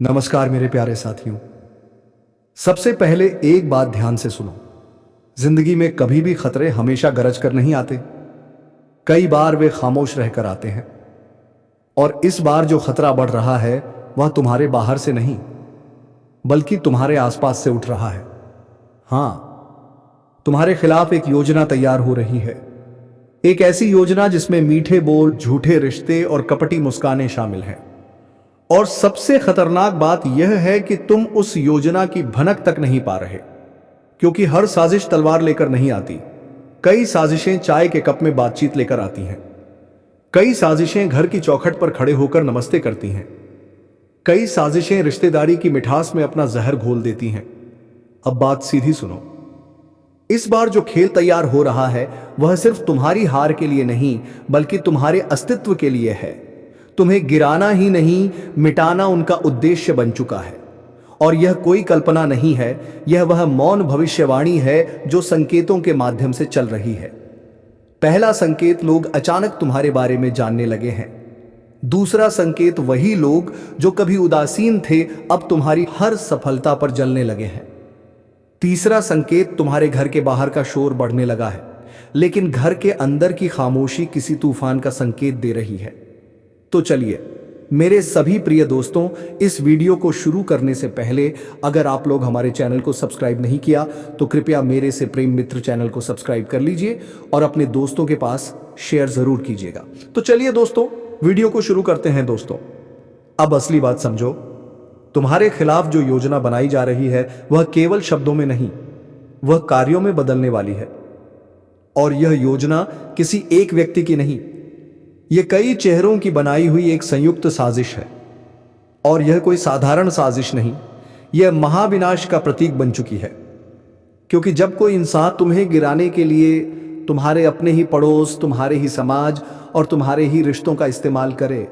नमस्कार मेरे प्यारे साथियों। सबसे पहले एक बात ध्यान से सुनो। जिंदगी में कभी भी खतरे हमेशा गरज कर नहीं आते। कई बार वे खामोश रहकर आते हैं। और इस बार जो खतरा बढ़ रहा है वह तुम्हारे बाहर से नहीं बल्कि तुम्हारे आसपास से उठ रहा है। हां, तुम्हारे खिलाफ एक योजना तैयार हो रही है। एक ऐसी योजना जिसमें मीठे बोल, झूठे रिश्ते और कपटी मुस्कानें शामिल हैं। और सबसे खतरनाक बात यह है कि तुम उस योजना की भनक तक नहीं पा रहे, क्योंकि हर साजिश तलवार लेकर नहीं आती। कई साजिशें चाय के कप में बातचीत लेकर आती हैं। कई साजिशें घर की चौखट पर खड़े होकर नमस्ते करती हैं। कई साजिशें रिश्तेदारी की मिठास में अपना जहर घोल देती हैं। अब बात सीधी सुनो। इस बार जो खेल तैयार हो रहा है वह सिर्फ तुम्हारी हार के लिए नहीं बल्कि तुम्हारे अस्तित्व के लिए है। तुम्हें गिराना ही नहीं, मिटाना उनका उद्देश्य बन चुका है। और यह कोई कल्पना नहीं है, यह वह मौन भविष्यवाणी है जो संकेतों के माध्यम से चल रही है। पहला संकेत, लोग अचानक तुम्हारे बारे में जानने लगे हैं। दूसरा संकेत, वही लोग जो कभी उदासीन थे अब तुम्हारी हर सफलता पर जलने लगे हैं। तीसरा संकेत, तुम्हारे घर के बाहर का शोर बढ़ने लगा है, लेकिन घर के अंदर की खामोशी किसी तूफान का संकेत दे रही है। तो चलिए मेरे सभी प्रिय दोस्तों, इस वीडियो को शुरू करने से पहले अगर आप लोग हमारे चैनल को सब्सक्राइब नहीं किया तो कृपया मेरे से प्रेम मित्र चैनल को सब्सक्राइब कर लीजिए और अपने दोस्तों के पास शेयर जरूर कीजिएगा। तो चलिए दोस्तों, वीडियो को शुरू करते हैं। दोस्तों, अब असली बात समझो। तुम्हारे खिलाफ जो योजना बनाई जा रही है वह केवल शब्दों में नहीं, वह कार्यों में बदलने वाली है। और यह योजना किसी एक व्यक्ति की नहीं, यह कई चेहरों की बनाई हुई एक संयुक्त साजिश है। और यह कोई साधारण साजिश नहीं, यह महाविनाश का प्रतीक बन चुकी है। क्योंकि जब कोई इंसान तुम्हें गिराने के लिए तुम्हारे अपने ही पड़ोस, तुम्हारे ही समाज और तुम्हारे ही रिश्तों का इस्तेमाल करे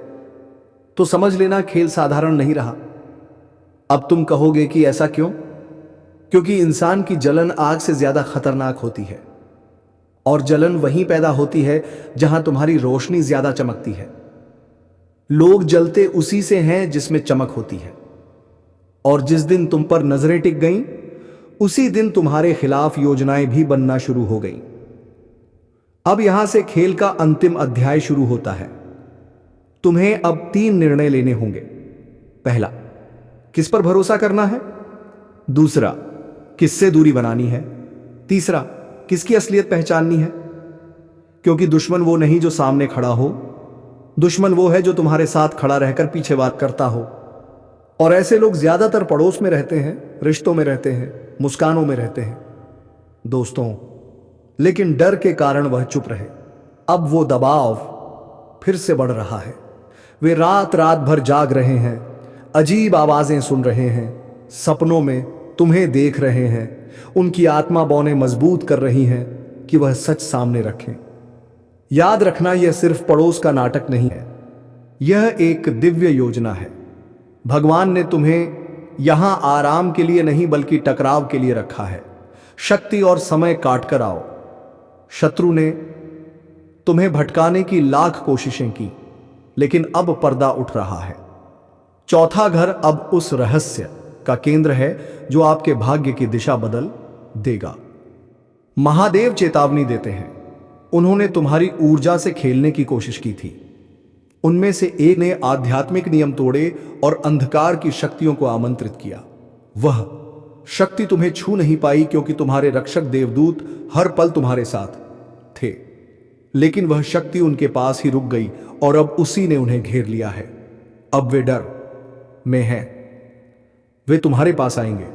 तो समझ लेना खेल साधारण नहीं रहा। अब तुम कहोगे कि ऐसा क्यों? क्योंकि इंसान की जलन आग से ज्यादा खतरनाक होती है। और जलन वहीं पैदा होती है जहां तुम्हारी रोशनी ज्यादा चमकती है। लोग जलते उसी से हैं जिसमें चमक होती है। और जिस दिन तुम पर नजरें टिक गईं, उसी दिन तुम्हारे खिलाफ योजनाएं भी बनना शुरू हो गईं। अब यहां से खेल का अंतिम अध्याय शुरू होता है। तुम्हें अब 3 निर्णय लेने होंगे। पहला, किस पर भरोसा करना है। दूसरा, किससे दूरी बनानी है। तीसरा, किसकी असलियत पहचाननी है। क्योंकि दुश्मन वो नहीं जो सामने खड़ा हो, दुश्मन वो है जो तुम्हारे साथ खड़ा रहकर पीछे बात करता हो। और ऐसे लोग ज्यादातर पड़ोस में रहते हैं, रिश्तों में रहते हैं, मुस्कानों में रहते हैं, दोस्तों। लेकिन डर के कारण वह चुप रहे। अब वो दबाव फिर से बढ़ रहा है। वे रात रात भर जाग रहे हैं, अजीब आवाजें सुन रहे हैं, सपनों में तुम्हें देख रहे हैं। उनकी आत्मा बौने मजबूत कर रही हैं कि वह सच सामने रखें। याद रखना, यह सिर्फ पड़ोस का नाटक नहीं है, यह एक दिव्य योजना है। भगवान ने तुम्हें यहां आराम के लिए नहीं बल्कि टकराव के लिए रखा है। शक्ति और समय काट कर आओ। शत्रु ने तुम्हें भटकाने की लाख कोशिशें की, लेकिन अब पर्दा उठ रहा है। चौथा घर अब उस रहस्य का केंद्र है जो आपके भाग्य की दिशा बदल देगा। महादेव चेतावनी देते हैं। उन्होंने तुम्हारी ऊर्जा से खेलने की कोशिश की थी। उनमें से एक ने आध्यात्मिक नियम तोड़े और अंधकार की शक्तियों को आमंत्रित किया। वह शक्ति तुम्हें छू नहीं पाई क्योंकि तुम्हारे रक्षक देवदूत हर पल तुम्हारे साथ थे। लेकिन वह शक्ति उनके पास ही रुक गई और अब उसी ने उन्हें घेर लिया है। अब वे डर में हैं। वे तुम्हारे पास आएंगे,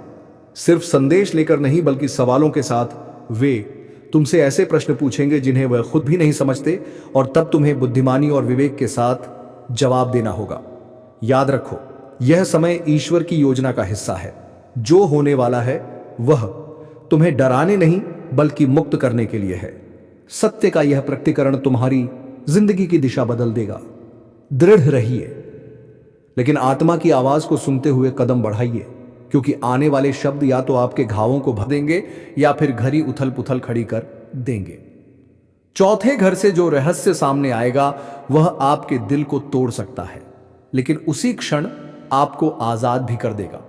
सिर्फ संदेश लेकर नहीं बल्कि सवालों के साथ। वे तुमसे ऐसे प्रश्न पूछेंगे जिन्हें वह खुद भी नहीं समझते, और तब तुम्हें बुद्धिमानी और विवेक के साथ जवाब देना होगा। याद रखो, यह समय ईश्वर की योजना का हिस्सा है। जो होने वाला है वह तुम्हें डराने नहीं बल्कि मुक्त करने के लिए है। सत्य का यह प्रकटीकरण तुम्हारी जिंदगी की दिशा बदल देगा। दृढ़ रहिए, लेकिन आत्मा की आवाज को सुनते हुए कदम बढ़ाइए, क्योंकि आने वाले शब्द या तो आपके घावों को भर देंगे या फिर घड़ी उथल पुथल खड़ी कर देंगे। चौथे घर से जो रहस्य सामने आएगा वह आपके दिल को तोड़ सकता है, लेकिन उसी क्षण आपको आजाद भी कर देगा।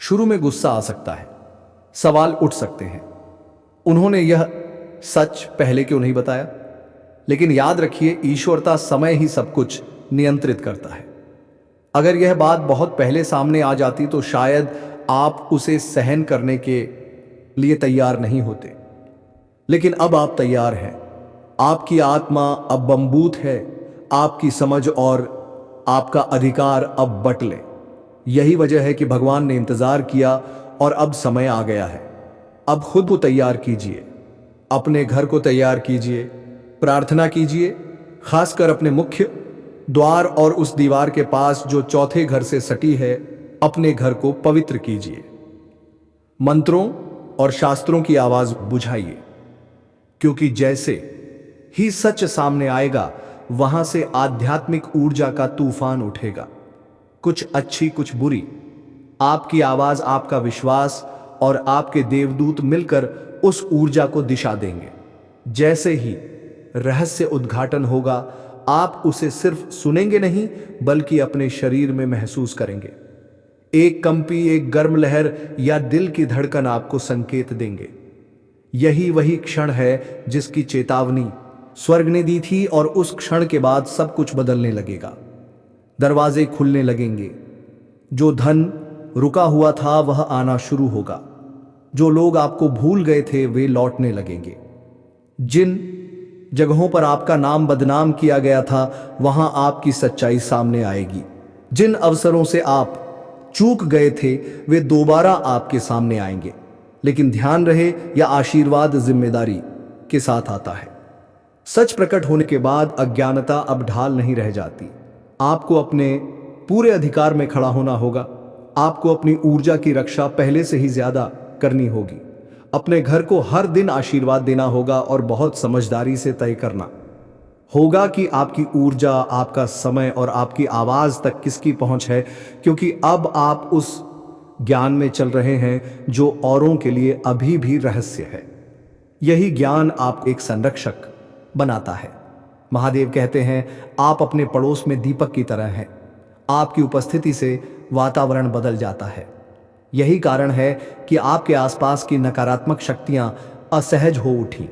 शुरू में गुस्सा आ सकता है, सवाल उठ सकते हैं, उन्होंने यह सच पहले क्यों नहीं बताया? लेकिन याद रखिए, ईश्वरता समय ही सब कुछ नियंत्रित करता है। अगर यह बात बहुत पहले सामने आ जाती तो शायद आप उसे सहन करने के लिए तैयार नहीं होते, लेकिन अब आप तैयार हैं। आपकी आत्मा अब मजबूत है, आपकी समझ और आपका अधिकार अब बट ले। यही वजह है कि भगवान ने इंतजार किया और अब समय आ गया है। अब खुद को तैयार कीजिए, अपने घर को तैयार कीजिए, प्रार्थना कीजिए, खासकर अपने मुख्य द्वार और उस दीवार के पास जो चौथे घर से सटी है। अपने घर को पवित्र कीजिए, मंत्रों और शास्त्रों की आवाज बुझाइए, क्योंकि जैसे ही सच सामने आएगा वहां से आध्यात्मिक ऊर्जा का तूफान उठेगा, कुछ अच्छी कुछ बुरी। आपकी आवाज, आपका विश्वास और आपके देवदूत मिलकर उस ऊर्जा को दिशा देंगे। जैसे ही रहस्य उद्घाटन होगा, आप उसे सिर्फ सुनेंगे नहीं बल्कि अपने शरीर में महसूस करेंगे। एक कंपी, एक गर्म लहर या दिल की धड़कन आपको संकेत देंगे। यही वही क्षण है जिसकी चेतावनी स्वर्ग ने दी थी और उस क्षण के बाद सब कुछ बदलने लगेगा। दरवाजे खुलने लगेंगे, जो धन रुका हुआ था वह आना शुरू होगा, जो लोग आपको भूल गए थे वे लौटने लगेंगे, जिन जगहों पर आपका नाम बदनाम किया गया था वहां आपकी सच्चाई सामने आएगी, जिन अवसरों से आप चूक गए थे वे दोबारा आपके सामने आएंगे। लेकिन ध्यान रहे, यह आशीर्वाद जिम्मेदारी के साथ आता है। सच प्रकट होने के बाद अज्ञानता अब ढाल नहीं रह जाती। आपको अपने पूरे अधिकार में खड़ा होना होगा। आपको अपनी ऊर्जा की रक्षा पहले से ही ज्यादा करनी होगी। अपने घर को हर दिन आशीर्वाद देना होगा और बहुत समझदारी से तय करना होगा कि आपकी ऊर्जा, आपका समय और आपकी आवाज तक किसकी पहुंच है, क्योंकि अब आप उस ज्ञान में चल रहे हैं जो औरों के लिए अभी भी रहस्य है। यही ज्ञान आप एक संरक्षक बनाता है। महादेव कहते हैं, आप अपने पड़ोस में दीपक की तरह हैं। आपकी उपस्थिति से वातावरण बदल जाता है। यही कारण है कि आपके आसपास की नकारात्मक शक्तियां असहज हो उठी।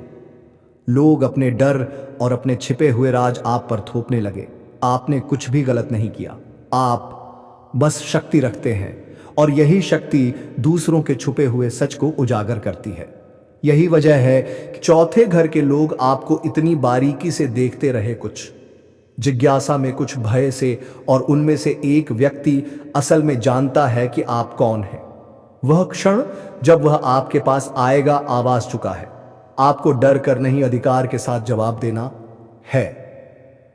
लोग अपने डर और अपने छिपे हुए राज आप पर थोपने लगे। आपने कुछ भी गलत नहीं किया, आप बस शक्ति रखते हैं और यही शक्ति दूसरों के छुपे हुए सच को उजागर करती है। यही वजह है कि चौथे घर के लोग आपको इतनी बारीकी से देखते रहे, कुछ जिज्ञासा में, कुछ भय से, और उनमें से एक व्यक्ति असल में जानता है कि आप कौन हैं। वह क्षण जब वह आपके पास आएगा, आवाज चुका है। आपको डर कर नहीं, अधिकार के साथ जवाब देना है।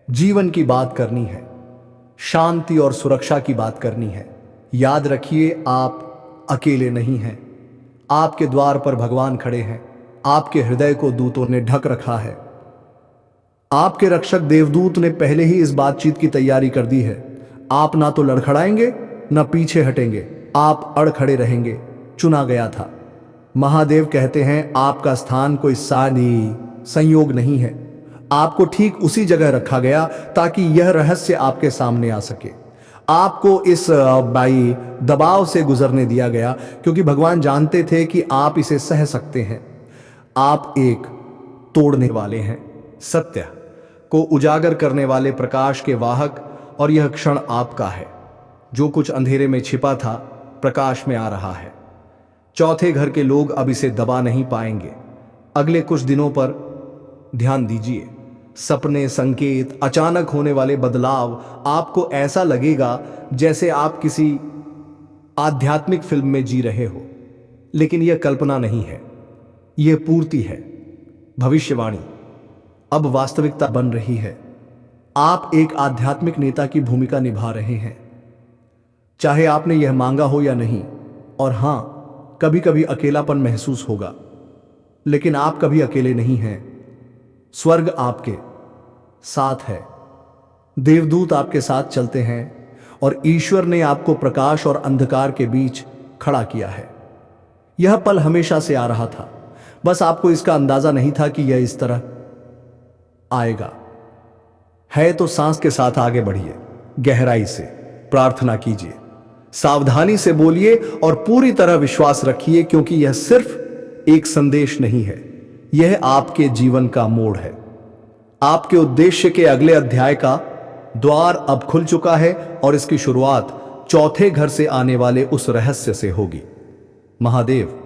जीवन की बात करनी है, शांति और सुरक्षा की बात करनी है। याद रखिए, आप अकेले नहीं हैं। आपके द्वार पर भगवान खड़े हैं। आपके हृदय को दूतों ने ढक रखा है। आपके रक्षक देवदूत ने पहले ही इस बातचीत की तैयारी कर दी है। आप ना तो लड़खड़ाएंगे ना पीछे हटेंगे, आप अड़ खड़े रहेंगे। चुना गया था। महादेव कहते हैं, आपका स्थान कोई सानी संयोग नहीं है। आपको ठीक उसी जगह रखा गया ताकि यह रहस्य आपके सामने आ सके। आपको इस दबाव से गुजरने दिया गया क्योंकि भगवान जानते थे कि आप इसे सह सकते हैं। आप एक तोड़ने वाले हैं, सत्य को उजागर करने वाले प्रकाश के वाहक, और यह क्षण आपका है। जो कुछ अंधेरे में छिपा था प्रकाश में आ रहा है। चौथे घर के लोग अब इसे दबा नहीं पाएंगे। अगले कुछ दिनों पर ध्यान दीजिए। सपने, संकेत, अचानक होने वाले बदलाव, आपको ऐसा लगेगा जैसे आप किसी आध्यात्मिक फिल्म में जी रहे हो। लेकिन यह कल्पना नहीं है, यह पूर्ति है। भविष्यवाणी अब वास्तविकता बन रही है। आप एक आध्यात्मिक नेता की भूमिका निभा रहे हैं, चाहे आपने यह मांगा हो या नहीं। और हां, कभी कभी अकेलापन महसूस होगा, लेकिन आप कभी अकेले नहीं हैं। स्वर्ग आपके साथ है, देवदूत आपके साथ चलते हैं, और ईश्वर ने आपको प्रकाश और अंधकार के बीच खड़ा किया है। यह पल हमेशा से आ रहा था, बस आपको इसका अंदाजा नहीं था कि यह इस तरह आएगा। है तो सांस के साथ आगे बढ़िए, गहराई से, प्रार्थना कीजिए, सावधानी से बोलिए और पूरी तरह विश्वास रखिए, क्योंकि यह सिर्फ एक संदेश नहीं है, यह आपके जीवन का मोड़ है। आपके उद्देश्य के अगले अध्याय का द्वार अब खुल चुका है और इसकी शुरुआत चौथे घर से आने वाले उस रहस्य से होगी। महादेव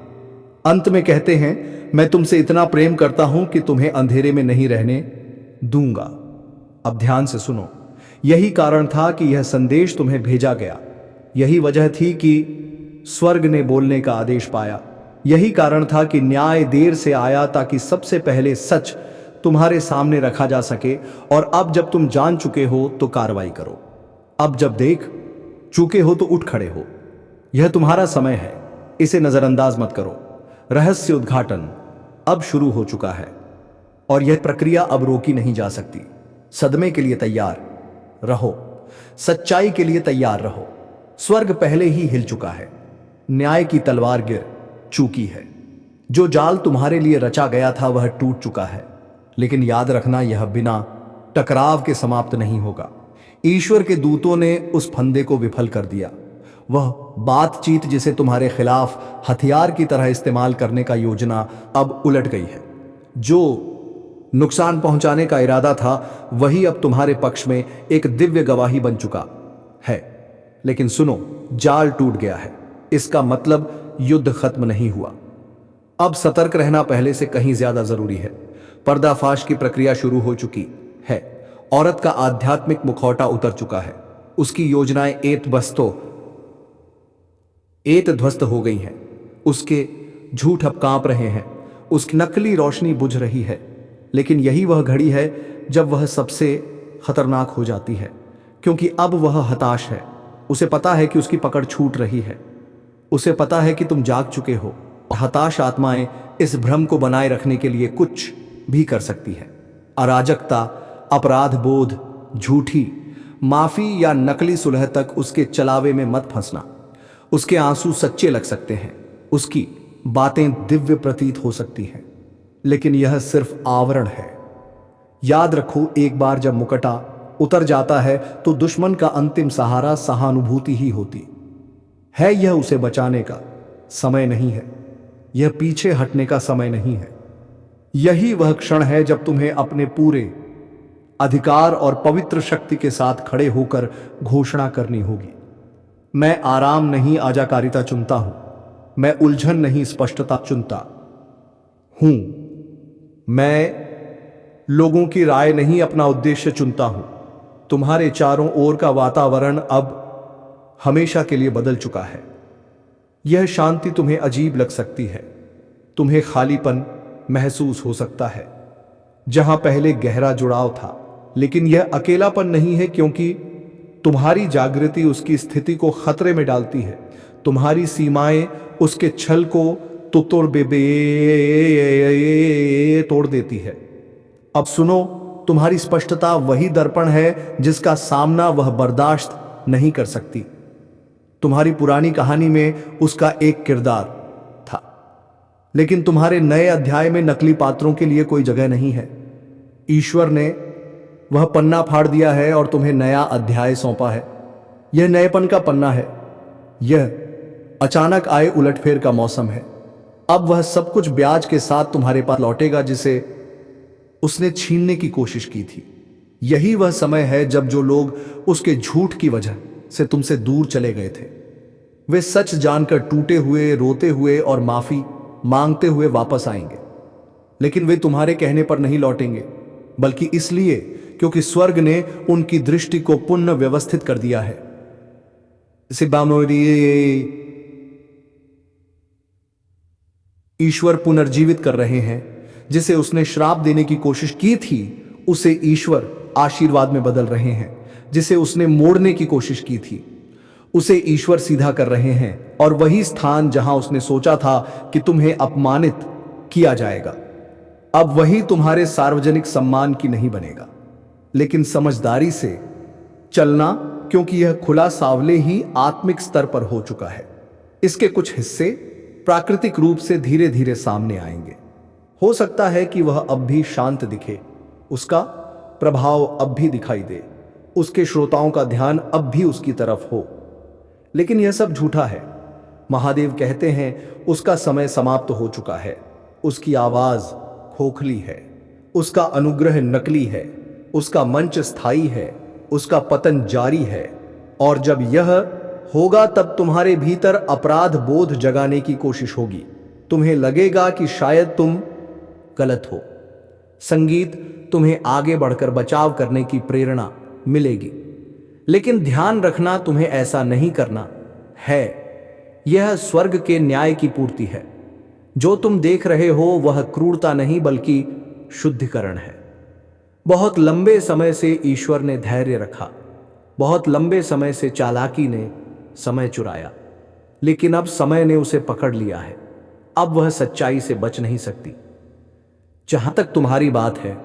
अंत में कहते हैं, मैं तुमसे इतना प्रेम करता हूं कि तुम्हें अंधेरे में नहीं रहने दूंगा। अब ध्यान से सुनो, यही कारण था कि यह संदेश तुम्हें भेजा गया, यही वजह थी कि स्वर्ग ने बोलने का आदेश पाया, यही कारण था कि न्याय देर से आया, ताकि सबसे पहले सच तुम्हारे सामने रखा जा सके। और अब जब तुम जान चुके हो तो कार्रवाई करो। अब जब देख चुके हो तो उठ खड़े हो। यह तुम्हारा समय है, इसे नजरअंदाज मत करो। रहस्य उद्घाटन अब शुरू हो चुका है और यह प्रक्रिया अब रोकी नहीं जा सकती। सदमे के लिए तैयार रहो, सच्चाई के लिए तैयार रहो। स्वर्ग पहले ही हिल चुका है, न्याय की तलवार गिर चुकी है। जो जाल तुम्हारे लिए रचा गया था वह टूट चुका है, लेकिन याद रखना, यह बिना टकराव के समाप्त नहीं होगा। ईश्वर के दूतों ने उस फंदे को विफल कर दिया। वह बातचीत जिसे तुम्हारे खिलाफ हथियार की तरह इस्तेमाल करने का योजना अब उलट गई है। जो नुकसान पहुंचाने का इरादा था वही अब तुम्हारे पक्ष में एक दिव्य गवाही बन चुका है। लेकिन सुनो, जाल टूट गया है, इसका मतलब युद्ध खत्म नहीं हुआ। अब सतर्क रहना पहले से कहीं ज्यादा जरूरी है। पर्दाफाश की प्रक्रिया शुरू हो चुकी है। औरत का आध्यात्मिक मुखौटा उतर चुका है। उसकी योजनाएं एत ध्वस्त हो गई हैं। उसके झूठ अब कांप रहे हैं। उसकी नकली रोशनी बुझ रही है। लेकिन यही वह घड़ी है जब वह सबसे खतरनाक हो जाती है, क्योंकि अब वह हताश है। उसे पता है कि उसकी पकड़ छूट रही है। उसे पता है कि तुम जाग चुके हो। हताश आत्माएं इस भ्रम को बनाए रखने के लिए कुछ भी कर सकती है। अराजकता, अपराध बोध, झूठी माफी या नकली सुलह तक उसके चलावे में मत फंसना। उसके आंसू सच्चे लग सकते हैं, उसकी बातें दिव्य प्रतीत हो सकती हैं, लेकिन यह सिर्फ आवरण है। याद रखो, एक बार जब मुकटा उतर जाता है तो दुश्मन का अंतिम सहारा सहानुभूति ही होती है। यह उसे बचाने का समय नहीं है, यह पीछे हटने का समय नहीं है। यही वह क्षण है जब तुम्हें अपने पूरे अधिकार और पवित्र शक्ति के साथ खड़े होकर घोषणा करनी होगी। मैं आराम नहीं आजाकारिता चुनता हूं, मैं उलझन नहीं स्पष्टता चुनता हूं, मैं लोगों की राय नहीं अपना उद्देश्य चुनता हूं। तुम्हारे चारों ओर का वातावरण अब हमेशा के लिए बदल चुका है। यह शांति तुम्हें अजीब लग सकती है, तुम्हें खालीपन महसूस हो सकता है जहां पहले गहरा जुड़ाव था, लेकिन यह अकेलापन नहीं है, क्योंकि तुम्हारी जागृति उसकी स्थिति को खतरे में डालती है। तुम्हारी सीमाएं उसके छल को तोड़ देती है। अब सुनो, तुम्हारी स्पष्टता वही दर्पण है जिसका सामना वह बर्दाश्त नहीं कर सकती। तुम्हारी पुरानी कहानी में उसका एक किरदार था, लेकिन तुम्हारे नए अध्याय में नकली पात्रों के लिए कोई जगह नहीं है। ईश्वर ने वह पन्ना फाड़ दिया है और तुम्हें नया अध्याय सौंपा है। यह नएपन का पन्ना है, यह अचानक आए उलटफेर का मौसम है। अब वह सब कुछ ब्याज के साथ तुम्हारे पास लौटेगा जिसे उसने छीनने की कोशिश की थी। यही वह समय है जब जो लोग उसके झूठ की वजह से तुमसे दूर चले गए थे, वे सच जानकर टूटे हुए, रोते हुए और माफी मांगते हुए वापस आएंगे। लेकिन वे तुम्हारे कहने पर नहीं लौटेंगे, बल्कि इसलिए क्योंकि स्वर्ग ने उनकी दृष्टि को पुनः व्यवस्थित कर दिया है। ईश्वर पुनर्जीवित कर रहे हैं। जिसे उसने श्राप देने की कोशिश की थी उसे ईश्वर आशीर्वाद में बदल रहे हैं। जिसे उसने मोड़ने की कोशिश की थी उसे ईश्वर सीधा कर रहे हैं। और वही स्थान जहां उसने सोचा था कि तुम्हें अपमानित किया जाएगा, अब वही तुम्हारे सार्वजनिक सम्मान की नहीं बनेगा। लेकिन समझदारी से चलना, क्योंकि यह खुला सावले ही आत्मिक स्तर पर हो चुका है। इसके कुछ हिस्से प्राकृतिक रूप से धीरे धीरे सामने आएंगे। हो सकता है कि वह अब भी शांत दिखे, उसका प्रभाव अब भी दिखाई दे, उसके श्रोताओं का ध्यान अब भी उसकी तरफ हो। लेकिन यह सब झूठा है। महादेव कहते हैं उसका समय समाप्त हो चुका है, उसकी आवाज खोखली है, उसका अनुग्रह नकली है, उसका मंच स्थायी है, उसका पतन जारी है। और जब यह होगा तब तुम्हारे भीतर अपराध बोध जगाने की कोशिश होगी। तुम्हें लगेगा कि शायद तुम गलत हो। संगीत तुम्हें आगे बढ़कर बचाव करने की प्रेरणा मिलेगी। लेकिन ध्यान रखना, तुम्हें ऐसा नहीं करना है। यह स्वर्ग के न्याय की पूर्ति है। जो तुम देख रहे हो वह क्रूरता नहीं बल्कि शुद्धिकरण है। बहुत लंबे समय से ईश्वर ने धैर्य रखा, बहुत लंबे समय से चालाकी ने समय चुराया, लेकिन अब समय ने उसे पकड़ लिया है। अब वह सच्चाई से बच नहीं सकती। जहां तक तुम्हारी बात है,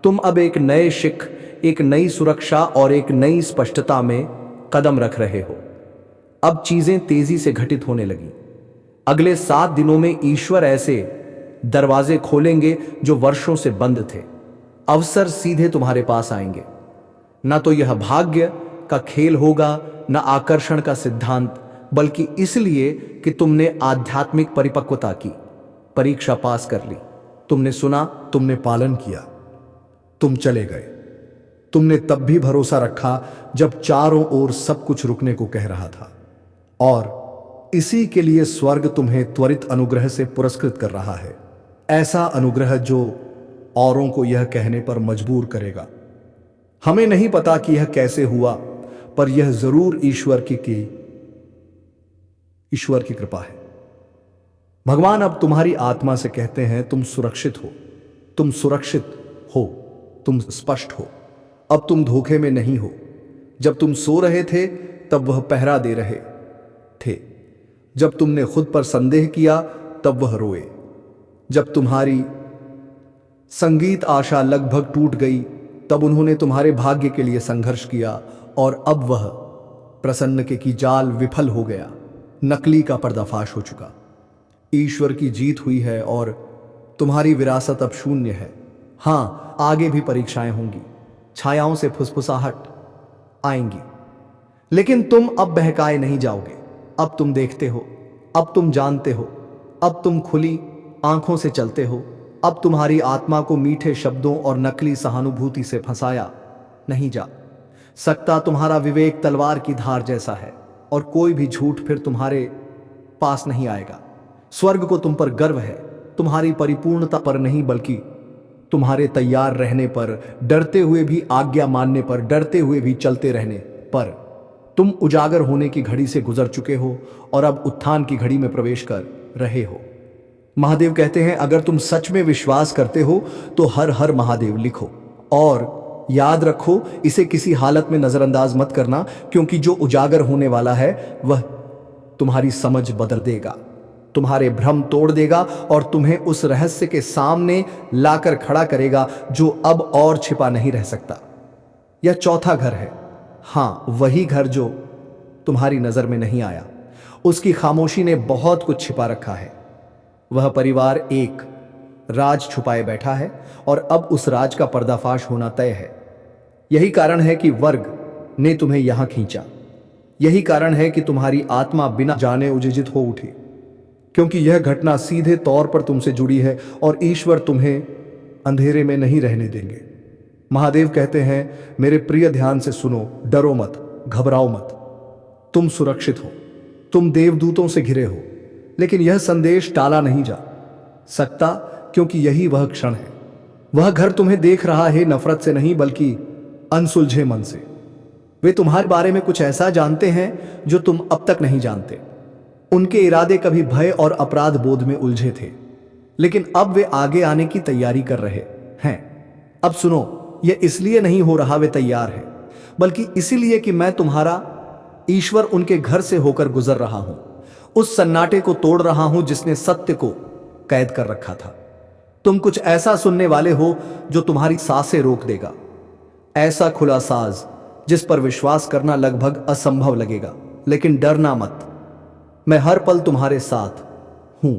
तुम अब एक नए शिख, एक नई सुरक्षा और एक नई स्पष्टता में कदम रख रहे हो। अब चीजें तेजी से घटित होने लगी। अगले 7 दिनों में ईश्वर ऐसे दरवाजे खोलेंगे जो वर्षों से बंद थे। अवसर सीधे तुम्हारे पास आएंगे। ना तो यह भाग्य का खेल होगा, ना आकर्षण का सिद्धांत, बल्कि इसलिए कि तुमने आध्यात्मिक परिपक्वता की परीक्षा पास कर ली। तुमने सुना, तुमने पालन किया, तुम चले गए। तुमने तब भी भरोसा रखा जब चारों ओर सब कुछ रुकने को कह रहा था। और इसी के लिए स्वर्ग तुम्हें त्वरित अनुग्रह से पुरस्कृत कर रहा है। ऐसा अनुग्रह जो औरों को यह कहने पर मजबूर करेगा, हमें नहीं पता कि यह कैसे हुआ, पर यह जरूर ईश्वर की कृपा है। भगवान अब तुम्हारी आत्मा से कहते हैं, तुम सुरक्षित हो, तुम सुरक्षित हो, तुम स्पष्ट हो। अब तुम धोखे में नहीं हो। जब तुम सो रहे थे तब वह पहरा दे रहे थे। जब तुमने खुद पर संदेह किया तब वह रोए। जब तुम्हारी संगीत आशा लगभग टूट गई तब उन्होंने तुम्हारे भाग्य के लिए संघर्ष किया। और अब वह प्रसन्न के की जाल विफल हो गया। नकली का पर्दाफाश हो चुका। ईश्वर की जीत हुई है और तुम्हारी विरासत अब शून्य है। हां, आगे भी परीक्षाएं होंगी, छायाओं से फुसफुसाहट आएंगी, लेकिन तुम अब बहकाए नहीं जाओगे। अब तुम देखते हो, अब तुम जानते हो, अब तुम खुली आंखों से चलते हो। अब तुम्हारी आत्मा को मीठे शब्दों और नकली सहानुभूति से फंसाया नहीं जा सकता। तुम्हारा विवेक तलवार की धार जैसा है और कोई भी झूठ फिर तुम्हारे पास नहीं आएगा। स्वर्ग को तुम पर गर्व है, तुम्हारी परिपूर्णता पर नहीं, बल्कि तुम्हारे तैयार रहने पर, डरते हुए भी आज्ञा मानने पर, डरते हुए भी चलते रहने पर। तुम उजागर होने की घड़ी से गुजर चुके हो और अब उत्थान की घड़ी में प्रवेश कर रहे हो। महादेव कहते हैं, अगर तुम सच में विश्वास करते हो तो हर हर महादेव लिखो और याद रखो, इसे किसी हालत में नजरअंदाज मत करना, क्योंकि जो उजागर होने वाला है वह तुम्हारी समझ बदल देगा, तुम्हारे भ्रम तोड़ देगा और तुम्हें उस रहस्य के सामने लाकर खड़ा करेगा जो अब और छिपा नहीं रह सकता। यह चौथा घर है। हां, वही घर जो तुम्हारी नजर में नहीं आया। उसकी खामोशी ने बहुत कुछ छिपा रखा है। वह परिवार एक राज छुपाए बैठा है और अब उस राज का पर्दाफाश होना तय है। यही कारण है कि वर्ग ने तुम्हें यहां खींचा। यही कारण है कि तुम्हारी आत्मा बिना जाने उजीजित हो उठी, क्योंकि यह घटना सीधे तौर पर तुमसे जुड़ी है और ईश्वर तुम्हें अंधेरे में नहीं रहने देंगे। महादेव कहते हैं, मेरे प्रिय, ध्यान से सुनो, डरो मत, घबराओ मत। तुम सुरक्षित हो, तुम देवदूतों से घिरे हो। लेकिन यह संदेश टाला नहीं जा सकता, क्योंकि यही वह क्षण है। वह घर तुम्हें देख रहा है, नफरत से नहीं बल्कि अनसुलझे मन से। वे तुम्हारे बारे में कुछ ऐसा जानते हैं जो तुम अब तक नहीं जानते। उनके इरादे कभी भय और अपराध बोध में उलझे थे, लेकिन अब वे आगे आने की तैयारी कर रहे हैं। अब सुनो, यह इसलिए नहीं हो रहा वे तैयार हैं, बल्कि इसीलिए कि मैं तुम्हारा ईश्वर उनके घर से होकर गुजर रहा हूं। उस सन्नाटे को तोड़ रहा हूं जिसने सत्य को कैद कर रखा था। तुम कुछ ऐसा सुनने वाले हो जो तुम्हारी सांसें रोक देगा। ऐसा खुला साज जिस पर विश्वास करना लगभग असंभव लगेगा। लेकिन डरना मत, मैं हर पल तुम्हारे साथ हूं।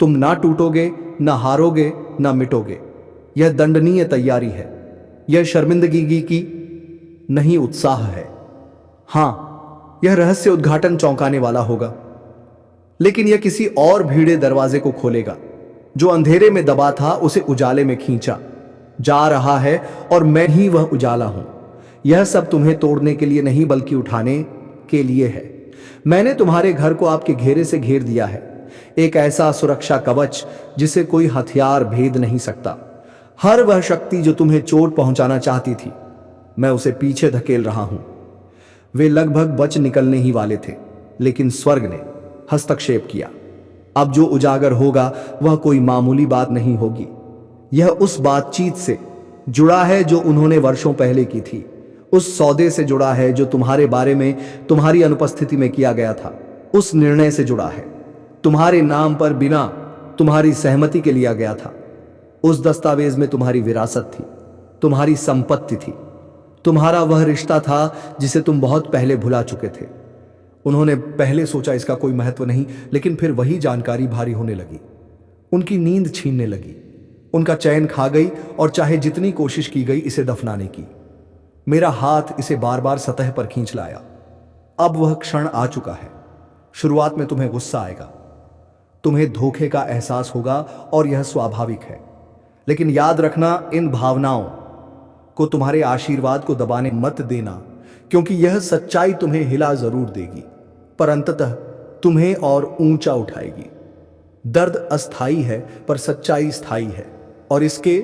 तुम ना टूटोगे, ना हारोगे, ना मिटोगे। यह दंडनीय तैयारी है। यह शर्मिंदगी की नहीं उत्साह है। हाँ, यह रहस्य उद्घाटन चौंकाने वाला होगा, लेकिन यह किसी और भीड़े दरवाजे को खोलेगा जो अंधेरे में दबा था, उसे उजाले में खींचा जा रहा है, और मैं ही वह उजाला हूं। यह सब तुम्हें तोड़ने के लिए नहीं बल्कि उठाने के लिए है। मैंने तुम्हारे घर को आपके घेरे से घेर दिया है, एक ऐसा सुरक्षा कवच जिसे कोई हथियार भेद नहीं सकता। हर वह शक्ति जो तुम्हें चोट पहुंचाना चाहती थी, मैं उसे पीछे धकेल रहा हूं। वे लगभग बच निकलने ही वाले थे, लेकिन स्वर्ग ने हस्तक्षेप किया। अब जो उजागर होगा वह कोई मामूली बात नहीं होगी। यह उस बातचीत से जुड़ा है जो उन्होंने वर्षों पहले की थी, उस सौदे से जुड़ा है जो तुम्हारे बारे में तुम्हारी अनुपस्थिति में किया गया था, उस निर्णय से जुड़ा है तुम्हारे नाम पर बिना तुम्हारी सहमति के लिया गया था। उस दस्तावेज में तुम्हारी विरासत थी, तुम्हारी संपत्ति थी, तुम्हारा वह रिश्ता था जिसे तुम बहुत पहले भुला चुके थे। उन्होंने पहले सोचा इसका कोई महत्व नहीं, लेकिन फिर वही जानकारी भारी होने लगी, उनकी नींद छीनने लगी, उनका चैन खा गई, और चाहे जितनी कोशिश की गई इसे दफनाने की, मेरा हाथ इसे बार बार सतह पर खींच लाया। अब वह क्षण आ चुका है। शुरुआत में तुम्हें गुस्सा आएगा, तुम्हें धोखे का एहसास होगा, और यह स्वाभाविक है। लेकिन याद रखना, इन भावनाओं को तुम्हारे आशीर्वाद को दबाने मत देना, क्योंकि यह सच्चाई तुम्हें हिला जरूर देगी, पर अंततः तुम्हें और ऊंचा उठाएगी। दर्द अस्थाई है, पर सच्चाई स्थायी है, और इसके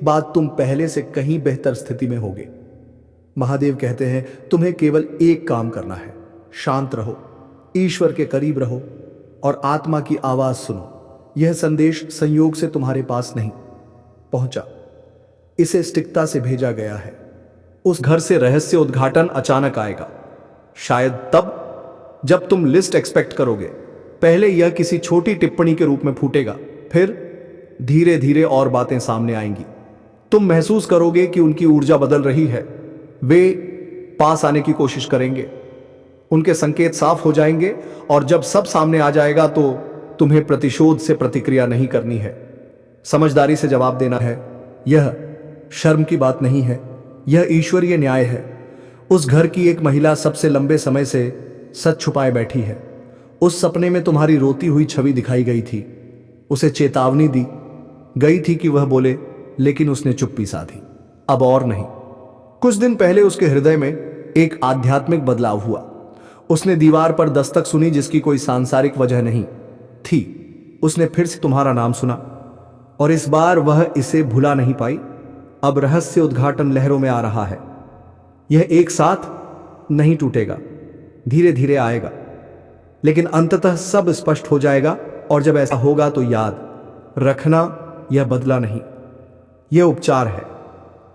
बाद तुम पहले से कहीं बेहतर स्थिति में होगे। महादेव कहते हैं तुम्हें केवल एक काम करना है, शांत रहो, ईश्वर के करीब रहो, और आत्मा की आवाज सुनो। यह संदेश संयोग से तुम्हारे पास नहीं पहुंचा, इसे सटीकता से भेजा गया है। उस घर से रहस्य उद्घाटन अचानक आएगा, शायद तब जब तुम लिस्ट एक्सपेक्ट करोगे। पहले यह किसी छोटी टिप्पणी के रूप में फूटेगा, फिर धीरे धीरे और बातें सामने आएंगी। तुम महसूस करोगे कि उनकी ऊर्जा बदल रही है, वे पास आने की कोशिश करेंगे, उनके संकेत साफ हो जाएंगे, और जब सब सामने आ जाएगा तो तुम्हें प्रतिशोध से प्रतिक्रिया नहीं करनी है, समझदारी से जवाब देना है। यह शर्म की बात नहीं है, यह ईश्वरीय न्याय है। उस घर की एक महिला सबसे लंबे समय से सच छुपाए बैठी है। उस सपने में तुम्हारी रोती हुई छवि दिखाई गई थी, उसे चेतावनी दी गई थी कि वह बोले, लेकिन उसने चुप्पी साधी, अब और नहीं। कुछ दिन पहले उसके हृदय में एक आध्यात्मिक बदलाव हुआ। उसने दीवार पर दस्तक सुनी जिसकी कोई सांसारिक वजह नहीं थी। उसने फिर से तुम्हारा नाम सुना, और इस बार वह इसे भुला नहीं पाई। अब रहस्य उद्घाटन लहरों में आ रहा है। यह एक साथ नहीं टूटेगा, धीरे धीरे आएगा, लेकिन अंततः सब स्पष्ट हो जाएगा। और जब ऐसा होगा तो याद रखना, यह बदला नहीं, यह उपचार है।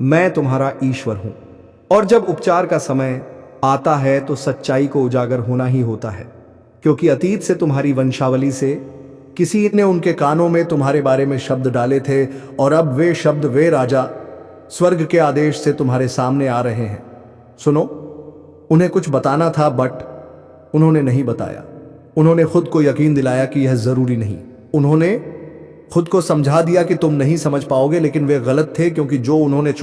मैं तुम्हारा ईश्वर हूं, और जब उपचार का समय आता है तो सच्चाई को उजागर होना ही होता है, क्योंकि अतीत से तुम्हारी वंशावली से किसी ने उनके कानों में तुम्हारे बारे में शब्द डाले थे, और अब वे शब्द, वे राजा स्वर्ग के आदेश से तुम्हारे सामने आ रहे हैं। सुनो, उन्हें कुछ बताना था, बट उन्होंने नहीं बताया। उन्होंने खुद को यकीन दिलाया कि यह जरूरी नहीं। उन्होंने खुद को समझा दिया कि तुम नहीं समझ पाओगे, लेकिन वे गलत थे, क्योंकि जो उन्होंने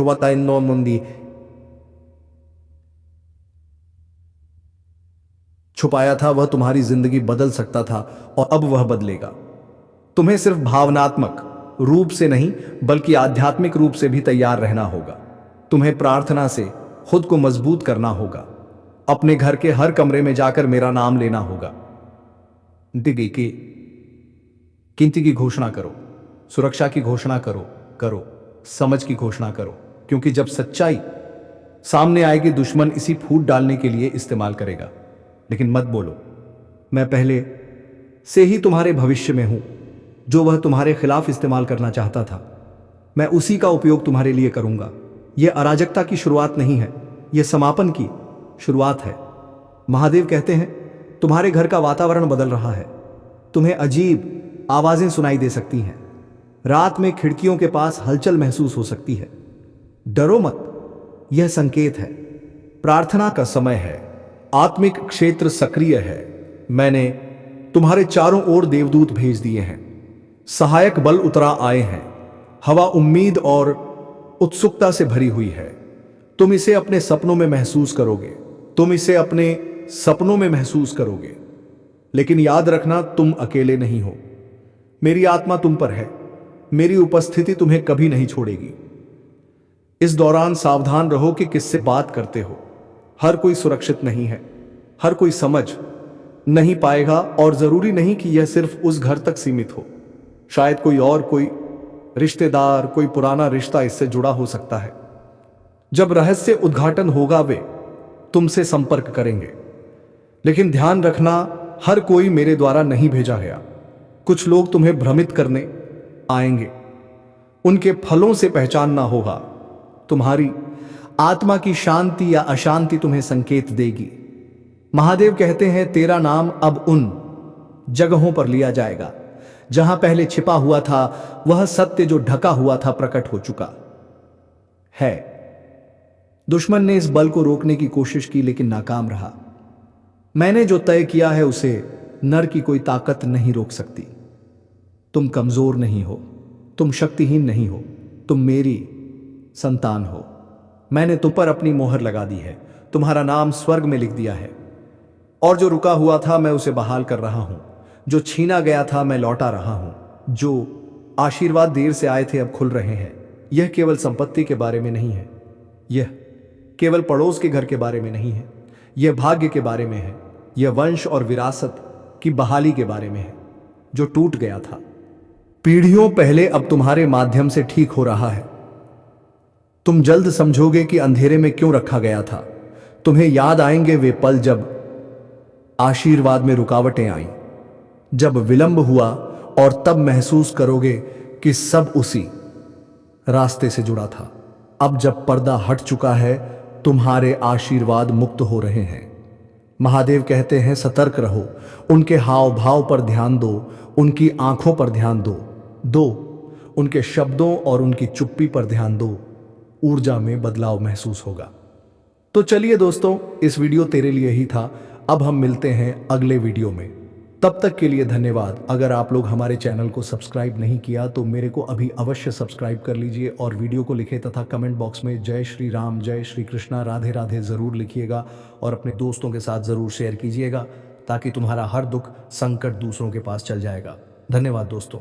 छुपाया था वह तुम्हारी जिंदगी बदल सकता था, और अब वह बदलेगा। तुम्हें सिर्फ भावनात्मक रूप से नहीं बल्कि आध्यात्मिक रूप से भी तैयार रहना होगा। तुम्हें प्रार्थना से खुद को मजबूत करना होगा, अपने घर के हर कमरे में जाकर मेरा नाम लेना होगा, गिनती की घोषणा करो, सुरक्षा की घोषणा करो, समझ की घोषणा करो, क्योंकि जब सच्चाई सामने आएगी दुश्मन इसी फूट डालने के लिए इस्तेमाल करेगा। लेकिन मत बोलो, मैं पहले से ही तुम्हारे भविष्य में हूं। जो वह तुम्हारे खिलाफ इस्तेमाल करना चाहता था, मैं उसी का उपयोग तुम्हारे लिए करूंगा। यह अराजकता की शुरुआत नहीं है, यह समापन की शुरुआत है। महादेव कहते हैं तुम्हारे घर का वातावरण बदल रहा है। तुम्हें अजीब आवाजें सुनाई दे सकती हैं, रात में खिड़कियों के पास हलचल महसूस हो सकती है। डरो मत, यह संकेत है, प्रार्थना का समय है, आत्मिक क्षेत्र सक्रिय है। मैंने तुम्हारे चारों ओर देवदूत भेज दिए हैं, सहायक बल उतरा आए हैं, हवा उम्मीद और उत्सुकता से भरी हुई है। तुम इसे अपने सपनों में महसूस करोगे, तुम इसे अपने सपनों में महसूस करोगे। लेकिन याद रखना, तुम अकेले नहीं हो। मेरी आत्मा तुम पर है, मेरी उपस्थिति तुम्हें कभी नहीं छोड़ेगी। इस दौरान सावधान रहो कि किससे बात करते हो। हर कोई सुरक्षित नहीं है, हर कोई समझ नहीं पाएगा, और जरूरी नहीं कि यह सिर्फ उस घर तक सीमित हो। शायद कोई रिश्तेदार, कोई पुराना रिश्ता इससे जुड़ा हो सकता है। जब रहस्य उद्घाटन होगा वे तुमसे संपर्क करेंगे। लेकिन ध्यान रखना, हर कोई मेरे द्वारा नहीं भेजा गया। कुछ लोग तुम्हें भ्रमित करने आएंगे, उनके फलों से पहचानना होगा। तुम्हारी आत्मा की शांति या अशांति तुम्हें संकेत देगी। महादेव कहते हैं, तेरा नाम अब उन जगहों पर लिया जाएगा जहां पहले छिपा हुआ था। वह सत्य जो ढका हुआ था प्रकट हो चुका है। दुश्मन ने इस बल को रोकने की कोशिश की, लेकिन नाकाम रहा। मैंने जो तय किया है उसे नर की कोई ताकत नहीं रोक सकती। तुम कमजोर नहीं हो, तुम शक्तिहीन नहीं हो, तुम मेरी संतान हो। मैंने तुम पर अपनी मोहर लगा दी है, तुम्हारा नाम स्वर्ग में लिख दिया है। और जो रुका हुआ था मैं उसे बहाल कर रहा हूं, जो छीना गया था मैं लौटा रहा हूं। जो आशीर्वाद देर से आए थे अब खुल रहे हैं। यह केवल संपत्ति के बारे में नहीं है, यह केवल पड़ोस के घर के बारे में नहीं है, यह भाग्य के बारे में है। यह वंश और विरासत की बहाली के बारे में है, जो टूट गया था पीढ़ियों पहले, अब तुम्हारे माध्यम से ठीक हो रहा है। तुम जल्द समझोगे कि अंधेरे में क्यों रखा गया था। तुम्हें याद आएंगे वे पल जब आशीर्वाद में रुकावटें आईं, जब विलंब हुआ, और तब महसूस करोगे कि सब उसी रास्ते से जुड़ा था। अब जब पर्दा हट चुका है, तुम्हारे आशीर्वाद मुक्त हो रहे हैं। महादेव कहते हैं, सतर्क रहो, उनके हाव भाव पर ध्यान दो, उनकी आंखों पर ध्यान दो, उनके शब्दों और उनकी चुप्पी पर ध्यान दो। ऊर्जा में बदलाव महसूस होगा। तो चलिए दोस्तों, इस वीडियो तेरे लिए ही था। अब हम मिलते हैं अगले वीडियो में। तब तक के लिए धन्यवाद। अगर आप लोग हमारे चैनल को सब्सक्राइब नहीं किया तो मेरे को अभी अवश्य सब्सक्राइब कर लीजिए, और वीडियो को लिखे तथा कमेंट बॉक्स में जय श्री राम, जय श्री कृष्णा, राधे राधे ज़रूर लिखिएगा, और अपने दोस्तों के साथ ज़रूर शेयर कीजिएगा, ताकि तुम्हारा हर दुख संकट दूसरों के पास चल जाएगा। धन्यवाद दोस्तों।